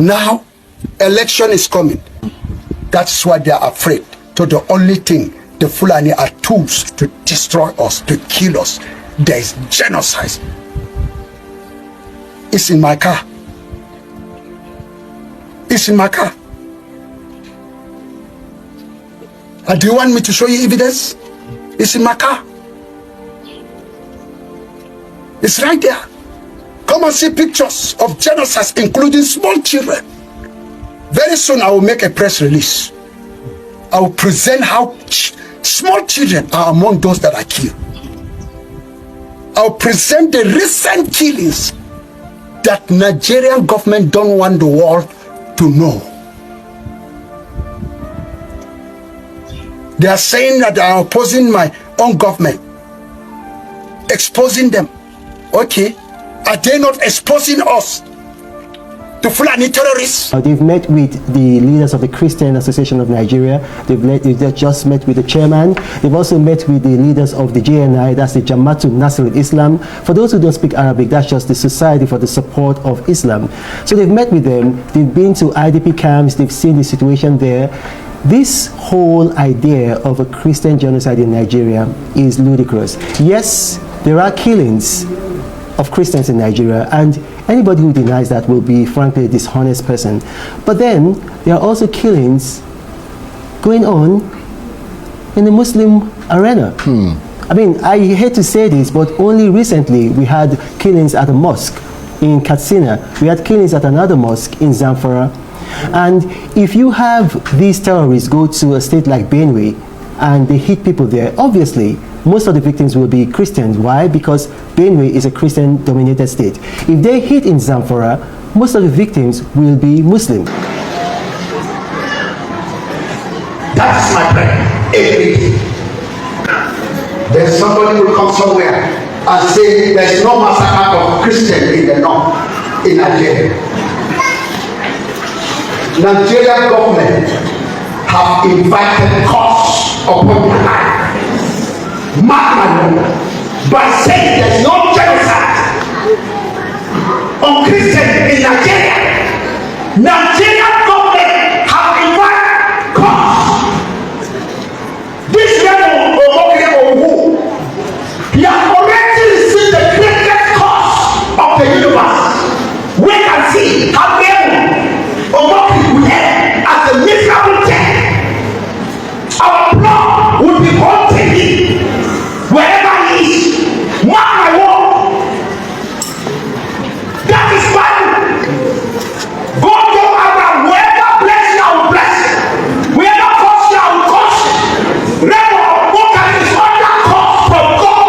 Now, election is coming. That's why they are afraid. So the only thing, the Fulani are tools to destroy us, to kill us. There is genocide. It's in my car. It's in my car. And do you want me to show you evidence? It's in my car. It's right there. Come and see pictures of genocides, including small children. Very soon I will make a press release. I will present how small children are among those that are killed. I will present the recent killings that Nigerian government don't want the world to know. They are saying that they are opposing my own government, exposing them. Okay, are they not exposing us to Fulani terrorists? They've met with the leaders of the Christian Association of Nigeria. They've just met with the chairman. They've also met with the leaders of the JNI, that's the Jamaatul Nasrul Islam. For those who don't speak Arabic, that's just the Society for the Support of Islam. So they've met with them. They've been to IDP camps. They've seen the situation there. This whole idea of a Christian genocide in Nigeria is ludicrous. Yes, there are killings of Christians in Nigeria, and anybody who denies that will be frankly a dishonest person. But then there are also killings going on in the Muslim arena. I mean, I hate to say this, but only recently we had killings at a mosque in Katsina. We had killings at another mosque in Zamfara. And if you have these terrorists go to a state like Benue and they hit people there, obviously most of the victims will be Christians. Why? Because Benue is a Christian dominated state. If they hit in Zamfara, most of the victims will be Muslim. That's my prayer. Every day. There's somebody who will come somewhere and say there's no massacre of Christians in the north, in Nigeria. Nigerian government have invited curse upon their life. Mark my word, by saying there's no genocide on Christians in Nigeria. Nigerian government have invited curse. This Reno Omokri, he has already received the greatest curse of the universe. We can see how Omokri will end as a miserable death. Our blood will be haunting him wherever he is. Mark my word. That is Bible. God told Abraham, wherever bless you, I will bless you. Wherever curse you, I will curse you. Rev Ezekiel is under curse from God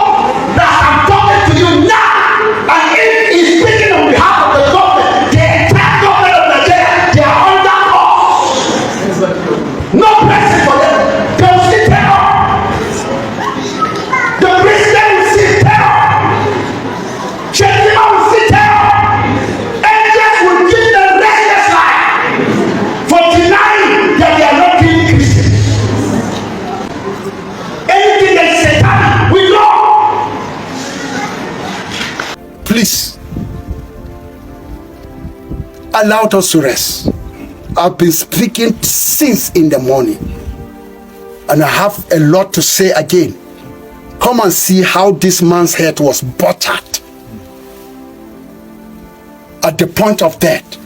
that I'm talking to you now. And if he's speaking on behalf of the government, the entire government of Nigeria, they are under curse. No blessing for them. They will see terror. The Christian will see terror. Shetima will see terror. Angels will give them restless life for denying that they are not killing Christians. Anything that is satanic, we know. Please allow us to rest. I've been speaking since in the morning, and I have a lot to say again. Come and see how this man's head was butchered at the point of death.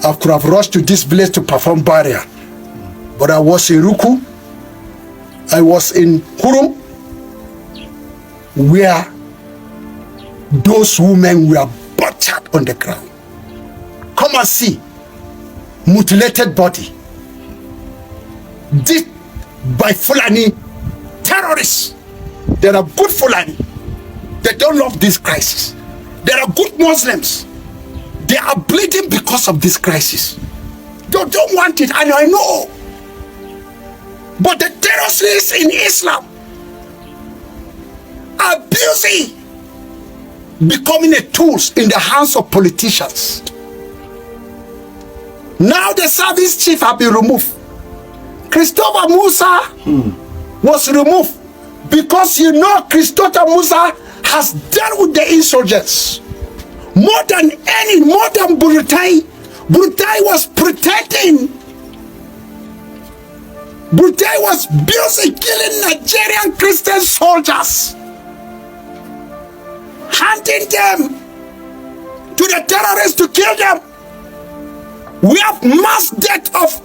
I could have rushed to this village to perform burial, but I was in Ruku, I was in Kurum, where those women were butchered on the ground. Come and see. Mutilated body, did by Fulani terrorists. There are good Fulani. They don't love this crisis. There are good Muslims. They are bleeding because of this crisis. They don't want it, and I know. But the terrorists in Islam are busy becoming a tools in the hands of politicians. Now the service chief have been removed. Christopher Musa was removed because you know Christopher Musa has dealt with the insurgents more than Burutai, Brutai was pretending. Brutai was busy killing Nigerian Christian soldiers, hunting them to the terrorists to kill them. We have mass death of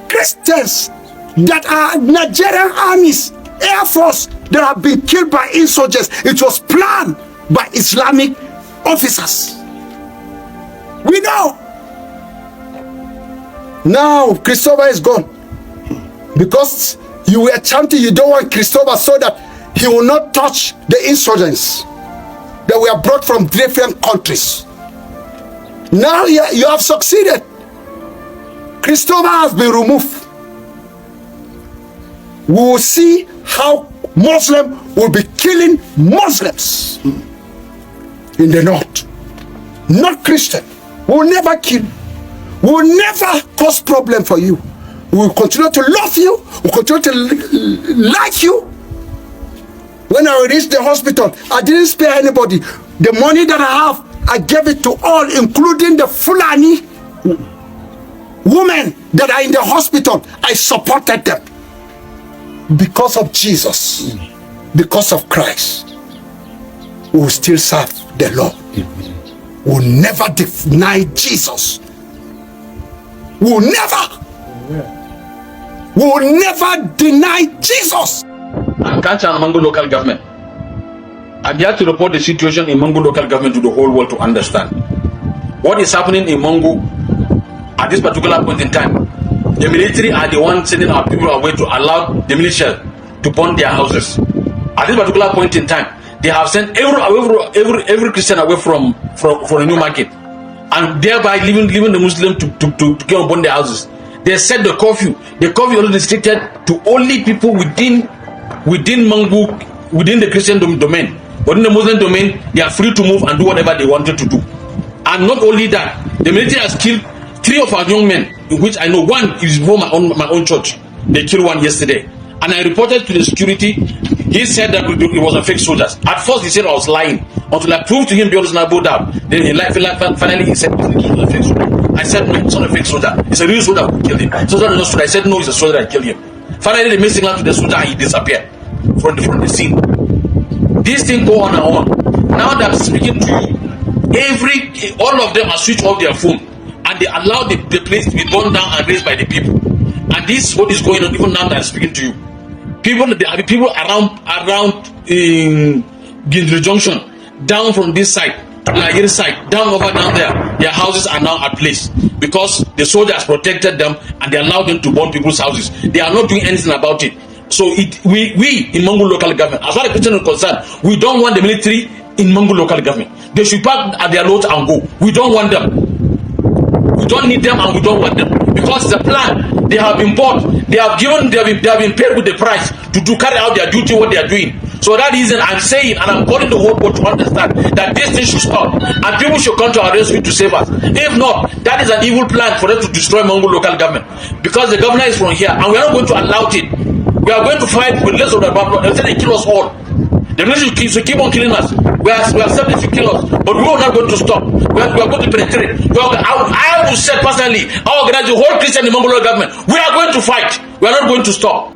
Christians that are Nigerian armies, Air Force, that have been killed by insurgents. It was planned by Islamic officers. We know. Now Christopher is gone because you were chanting you don't want Christopher so that he will not touch the insurgents that were brought from different countries. Now you have succeeded. Christopher has been removed. We will see how Muslims will be killing Muslims in the north. Not Christian. We will never kill. We will never cause problem for you. We will continue to love you. We will continue to like you. When I reached the hospital, I didn't spare anybody. The money that I have, I gave it to all, including the Fulani women that are in the hospital. I supported them. Because of Jesus, because of Christ, we will still serve the Lord. We will never deny Jesus. We will never deny Jesus. And catch our Mongu local government. I'm here to report the situation in Mongu local government to the whole world to understand what is happening in Mongu at this particular point in time. The military are the ones sending our people away to allow the militia to burn their houses. At this particular point in time, they have sent every Christian away from the new market, and thereby leaving the Muslim to go and burn their houses. They set the curfew. The curfew is restricted to only people within Mongu, within the Christian domain. But in the Muslim domain, they are free to move and do whatever they wanted to do. And not only that, the military has killed 3 of our young men, in which I know one is from my own church. They killed one yesterday. And I reported to the security. He said that it was a fake soldiers. At first he said I was lying. Until I proved to him beyond reasonable doubt. Then finally he said it was a fake soldier. I said no, it's not a fake soldier. It's a real soldier who killed him. Soldier not soldier. I said no, it's a soldier that killed him. Finally they made signal to the soldier and he disappeared from the scene. This thing go on and on. Now that I'm speaking to you, all of them are switched off their phone. And they allow the place to be burned down and raised by the people. And this is what is going on even now that I'm speaking to you. People around in Gindri Junction, down from this side, Nigerian side, down there, their houses are now at place because the soldiers protected them and they allowed them to burn people's houses. They are not doing anything about it. So we in Mongu local government, as far as the question is concerned, we don't want the military in Mongu local government. They should pack at their load and go. We don't want them. We don't need them and we don't want them because it's a plan. They have been bought. They have been paid with the price to carry out their duty, what they are doing. So that reason I'm saying and I'm calling the whole world to understand that this thing should stop and people should come to our rescue to save us. If not, that is an evil plan for them to destroy Mongu local government because the governor is from here and we are not going to allow it. We are going to fight with less of the WaPo. They say they kill us all. The military should keep on killing us. We are accepting to kill us, but we are not going to stop. We are going to penetrate. I will say personally, I organize the whole Christian in Mongolia government. We are going to fight. We are not going to stop.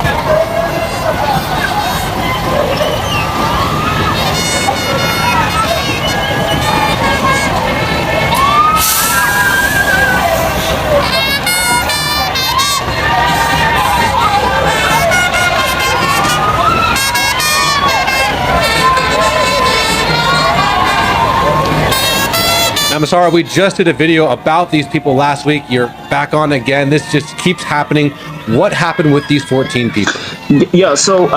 Ambassadorial, we just did a video about these people last week. You're back on again. This just keeps happening. What happened with these 14 people? Yeah, so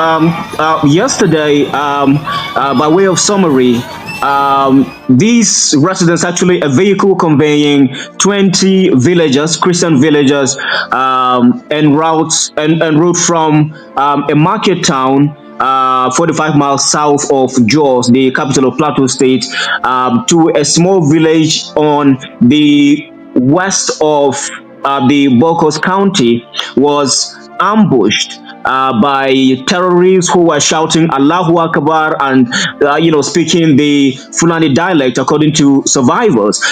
yesterday, by way of summary, these residents, actually a vehicle conveying 20 villagers, Christian villagers, en route from a market town 45 miles south of Jos, the capital of Plateau State, to a small village on the west of the Bokos County, was ambushed by terrorists who were shouting Allahu Akbar and speaking the Fulani dialect, according to survivors.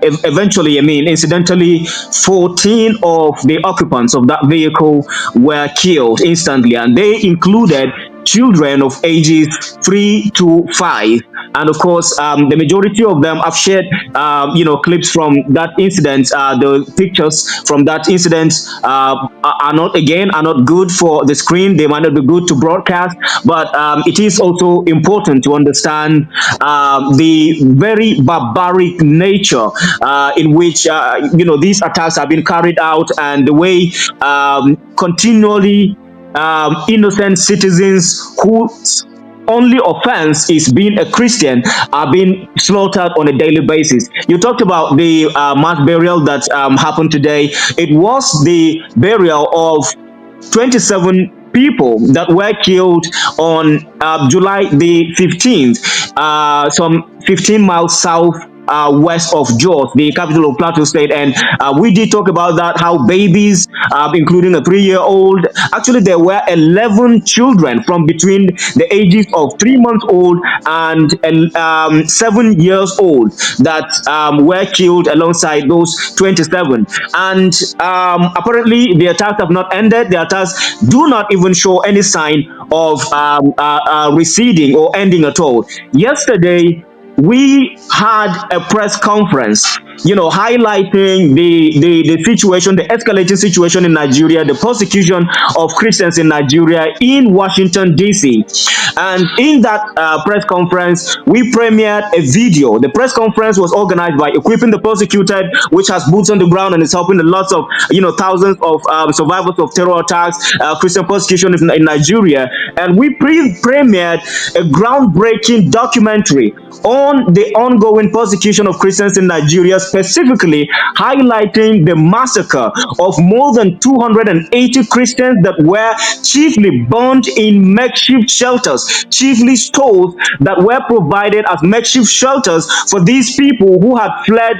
Eventually, incidentally, 14 of the occupants of that vehicle were killed instantly, and they included children of ages 3 to 5. And of course, the majority of them have shared, clips from that incident. The pictures from that incident are not good for the screen. They might not be good to broadcast, but it is also important to understand the very barbaric nature in which these attacks have been carried out, and the way continually innocent citizens whose only offense is being a Christian are being slaughtered on a daily basis. You talked about the mass burial that happened today. It was the burial of 27 people that were killed on July the 15th, some 15 miles south west of Jos, the capital of Plateau State. And we did talk about that, how babies, including a 3-year-old, actually there were 11 children from between the ages of 3 months old and 7 years old that were killed alongside those 27. And apparently the attacks have not ended. The attacks do not even show any sign of receding or ending at all. Yesterday, we had a press conference, highlighting the situation, the escalating situation in Nigeria, the persecution of Christians in Nigeria in Washington, D.C. And in that press conference, we premiered a video. The press conference was organized by Equipping the Persecuted, which has boots on the ground and is helping lots of, thousands of survivors of terror attacks, Christian persecution in Nigeria. And we premiered a groundbreaking documentary on the ongoing persecution of Christians in Nigeria, specifically highlighting the massacre of more than 280 Christians that were chiefly burned in makeshift shelters, chiefly stores that were provided as makeshift shelters for these people who had fled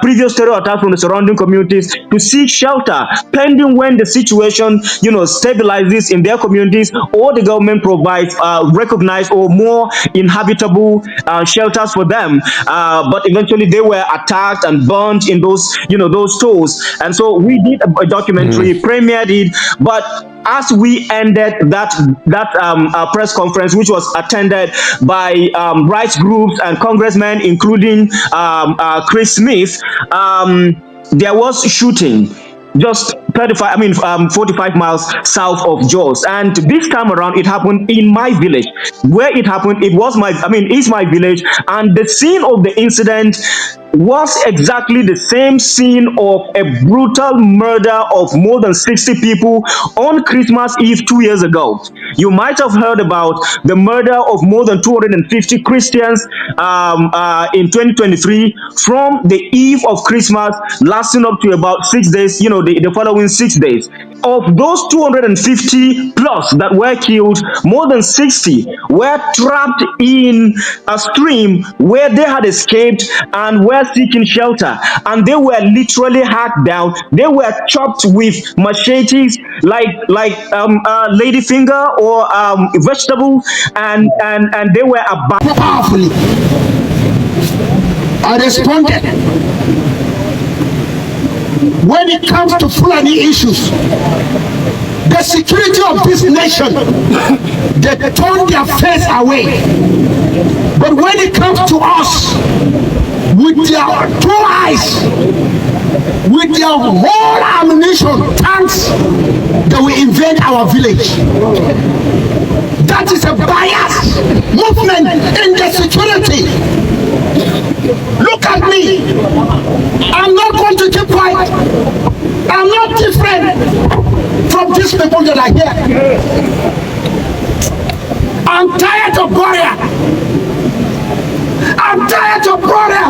previous terror attacks from the surrounding communities to seek shelter, pending when the situation, stabilizes in their communities, or the government provides recognized or more inhabitable shelters for them. But eventually they were attacked and burned in those stores. And so we did a documentary, premiered it, but as we ended that press conference, which was attended by rights groups and congressmen, including Chris Smith, there was shooting just 45 miles south of Jos. And this time around, it happened in my village. Where it happened, it's my village. And the scene of the incident was exactly the same scene of a brutal murder of more than 60 people on Christmas Eve 2 years ago. You might have heard about the murder of more than 250 Christians in 2023 from the eve of Christmas, lasting up to about 6 days, the following 6 days. Of those 250 plus that were killed, more than 60 were trapped in a stream where they had escaped and were seeking shelter, and they were literally hacked down. They were chopped with machetes like ladyfinger or vegetable, and they were abandoned. Powerfully, I responded. When it comes to Fulani issues, the security of this nation, they turn their face away. But when it comes to us, with their 2 eyes, with their whole ammunition, tanks, they will invade our village. That is a bias movement in the security. Look at me. I'm not going to keep quiet. I'm not different from these people that are here. I'm tired of warrior. I'm tired of brother.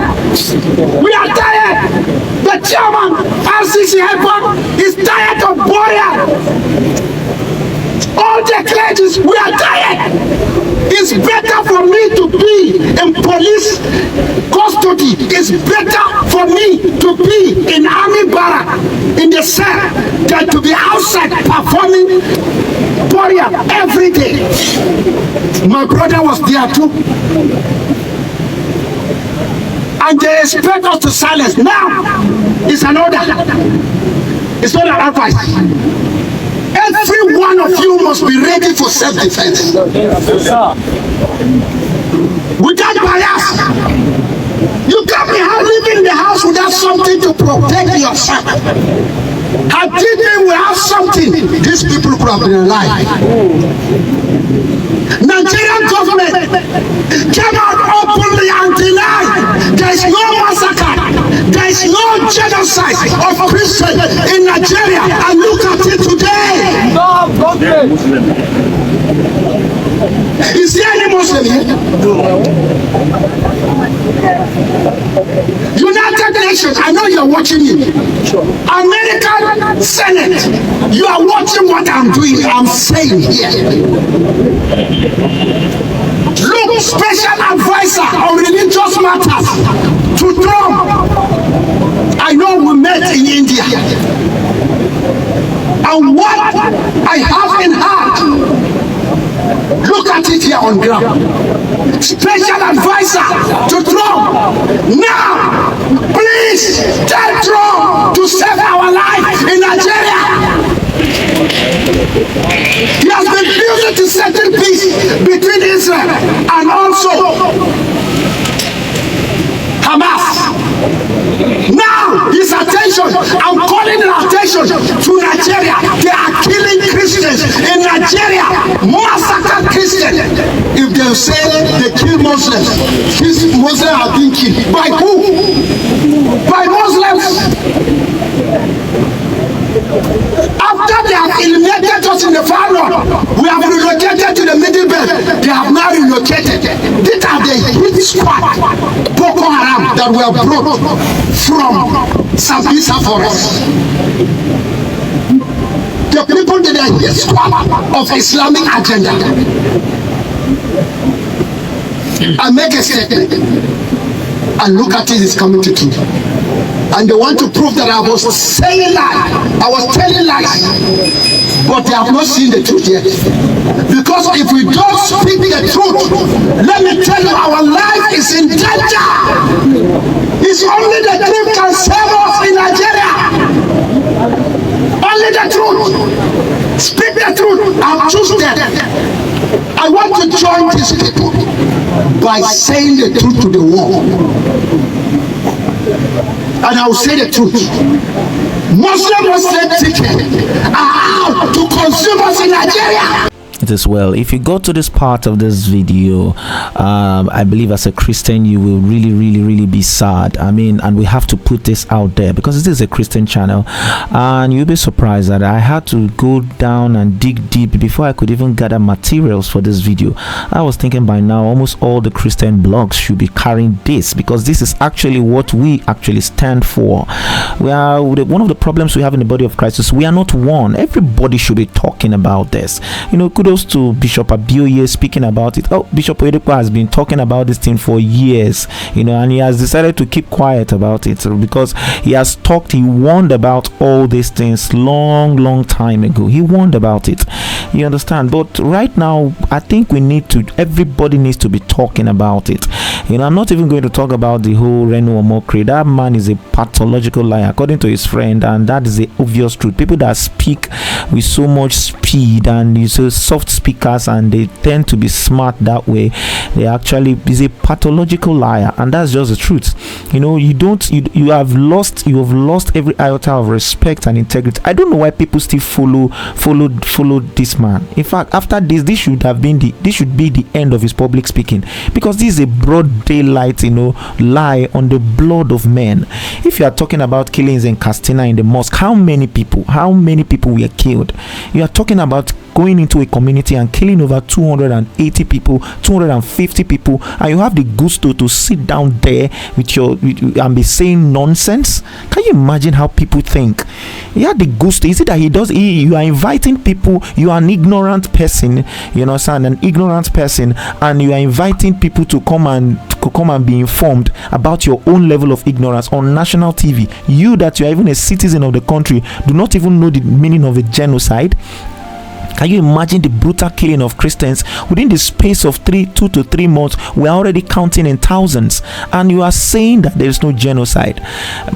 We are tired. The chairman, RCC Hyper, is tired of warrior. All the clergies, we are tired. It's better for me to be in police custody. It's better for me to be in army barrack in the cell than to be outside performing burial every day. My brother was there too. And they expect us to silence. Now, it's an order. It's not an advice. Every one of you must be ready for self-defense. Without bias. You can't be living in the house without something to protect yourself. Had we have something, these people could have been alive. Nigerian government came out openly and denied there is no massacre, there is no genocide of Christians in Nigeria. And look at it today. Is there any Muslim here? United Nations, I know you're watching me. American Senate, you are watching what I'm doing, I'm saying here. Look, special advisor on religious matters to Trump. I know we met in India. And what I have in heart, look at it here on ground. Special advisor to Trump. Now, please tell Trump to save our life in Nigeria. He has been building to settle peace between Israel and also Hamas. Now, his attention, I'm calling the attention to Nigeria. They are killing Christians in Nigeria, massacre Christians. If they say they kill Muslims, these Muslims are being killed. By who? By Muslims. After they have eliminated us in the far north, we have relocated to the middle belt. They have now relocated. These are the hit squad, Boko Haram, that were brought from Sambisa forest. The people that are hit squad of Islamic agenda. I make a statement, and look at it, is coming to truth. And they want to prove that I was saying lies, I was telling lies, but they have not seen the truth yet. Because if we don't speak the truth, let me tell you, our life is in danger. It's only the truth can save us in Nigeria. Only the truth. Speak the truth. I'll choose them. I want to join these people by saying the truth to the world. And I will say the truth. Muslim ticket are out to consumers in Nigeria. It is well. If you go to this part of this video, I believe as a Christian you will really be sad. I mean, and we have to put this out there because this is a Christian channel, and you'll be surprised that I had to go down and dig deep before I could even gather materials for this video. I was thinking by now almost all the Christian blogs should be carrying this, because this is actually what we actually stand for. We are one of the problems we have in the body of Christ is we are not one. Everybody should be talking about this. You know, kudos to Bishop Abioye speaking about it. Oh, Bishop Oyedepo has been talking about this thing for years, you know, and he has decided to keep quiet about it because he has talked, he warned about all these things long time ago. He warned about it, you understand? But right now I think everybody needs to be talking about it. You know, I'm not even going to talk about the whole Reno Omokri. That man is a pathological liar according to his friend, and that is the obvious truth. People that speak with so much speed and you so soft speakers and they tend to be smart that way, they actually is a pathological liar, and that's just the truth. You know, you have lost every iota of respect and integrity. I don't know why people still follow this man. In fact, after this should be the end of his public speaking, because this is a broad daylight, you know, lie on the blood of men. If you are talking about killings in Castina in the mosque, how many people were killed? You are talking about going into a community and killing over 280 people, 250 people, and you have the gusto to sit down there and be saying nonsense? Can you imagine how people think? He had the gusto. Is it that you are inviting people, you are an ignorant person, you know, an ignorant person, and you are inviting people to come and be informed about your own level of ignorance on national TV. You that you are even a citizen of the country do not even know the meaning of a genocide. Can you imagine the brutal killing of Christians within the space of 2 to 3 months? We are already counting in thousands, and you are saying that there is no genocide.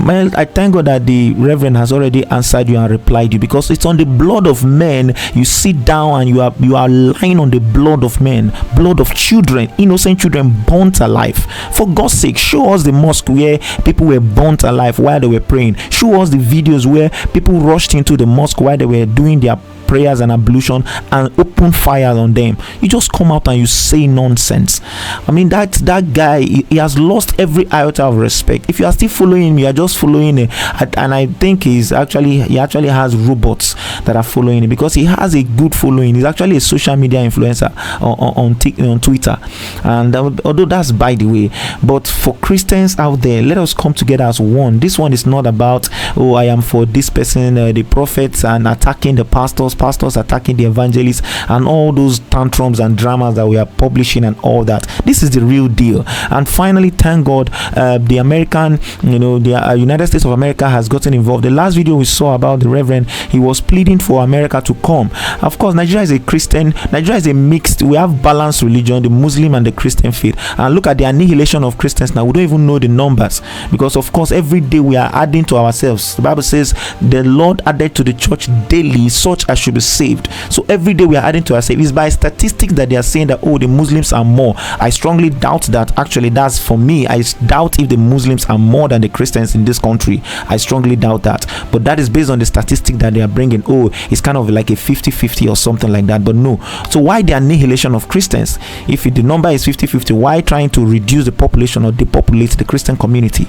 Well, I thank God that the Reverend has already answered you and replied you, because it's on the blood of men. You sit down and you are lying on the blood of men, blood of children, innocent children burnt alive. For God's sake, show us the mosque where people were burnt alive while they were praying. Show us the videos where people rushed into the mosque while they were doing their prayers and ablution and open fire on them. You just come out and you say nonsense. I mean, that guy, he has lost every iota of respect. If you are still following him, you are just following him, and I think he actually has robots that are following him, because he has a good following. He's actually a social media influencer on Twitter, and although that's by the way, but for Christians out there, let us come together as one. This one is not about, oh, I am for this person, the prophets, and attacking the pastors attacking the evangelists, and all those tantrums and dramas that we are publishing and all that. This is the real deal. And finally, thank God, the American, the United States of America has gotten involved. The last video we saw about the Reverend, he was pleading for America to come. Of course, Nigeria is a Christian. Nigeria is a mixed. We have balanced religion, the Muslim and the Christian faith. And look at the annihilation of Christians now. We don't even know the numbers, because of course every day we are adding to ourselves. The Bible says the Lord added to the church daily such as should be saved. So every day we are adding to ourselves. It's by statistics that they are saying that, oh, the Muslims are more. I strongly doubt that. Actually, that's for me. I doubt if the Muslims are more than the Christians in this country. I strongly doubt that. But that is based on the statistic that they are bringing. Oh, it's kind of like a 50-50 or something like that. But no. So why the annihilation of Christians? If the number is 50-50, why trying to reduce the population or depopulate the Christian community?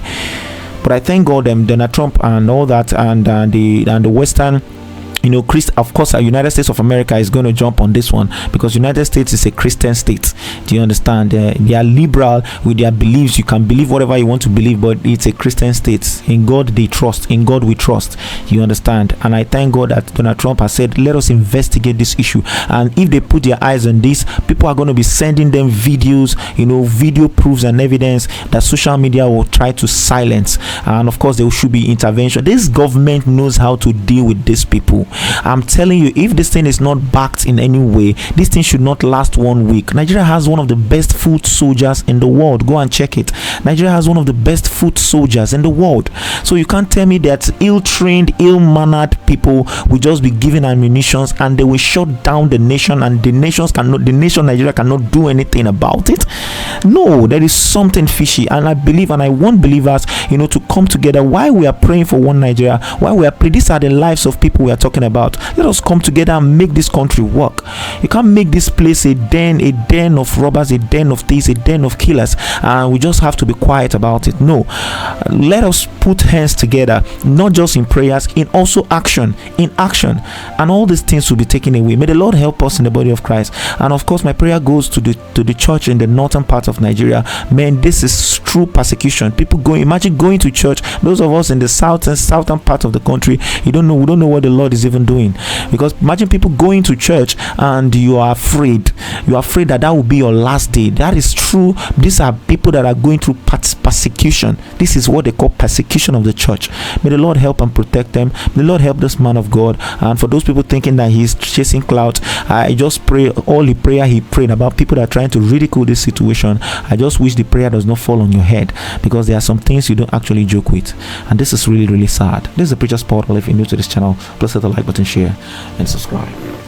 But I thank God, Donald Trump and all that, and the Western, of course, the United States of America is going to jump on this one, because United States is a Christian state. Do you understand? They are liberal with their beliefs. You can believe whatever you want to believe, but it's a Christian state. In God they trust. In God we trust. You understand? And I thank God that Donald Trump has said, let us investigate this issue. And if they put their eyes on this, people are going to be sending them videos, video proofs and evidence that social media will try to silence. And of course, there should be intervention. This government knows how to deal with these people. I'm telling you, if this thing is not backed in any way, this thing should not last 1 week. Nigeria has one of the best foot soldiers in the world. Go and check it. Nigeria has one of the best foot soldiers in the world. So you can't tell me that ill-trained, ill-mannered people will just be given ammunition and they will shut down the nation, and the nation Nigeria cannot do anything about it. No, there is something fishy, and I believe, and I want believers, to come together. Why we are praying for one Nigeria? Why we are praying? These are the lives of people we are talking about. Let us come together and make this country work. You can't make this place a den of robbers, a den of thieves, a den of killers, and we just have to be quiet about it. No, let us put hands together, not just in prayers, in also action, and all these things will be taken away. May the Lord help us in the body of Christ. And of course, my prayer goes to the church in the northern part of Nigeria. Man, this is true persecution. People imagine going to church. Those of us in the southern part of the country, we don't know what the Lord is even doing. Because imagine people going to church and you are afraid that will be your last day. That is true. These are people that are going through persecution. This is what they call persecution of the church. May the Lord help and protect them. May the Lord help this man of God. And for those people thinking that he's chasing clout, I just pray all the prayer he prayed about people that are trying to ridicule this situation. I just wish the prayer does not fall on your head, because there are some things you don't actually joke with, and this is really, really sad. This is the Preacher's Portal. If you're new to this channel, please hit the like button, share and subscribe.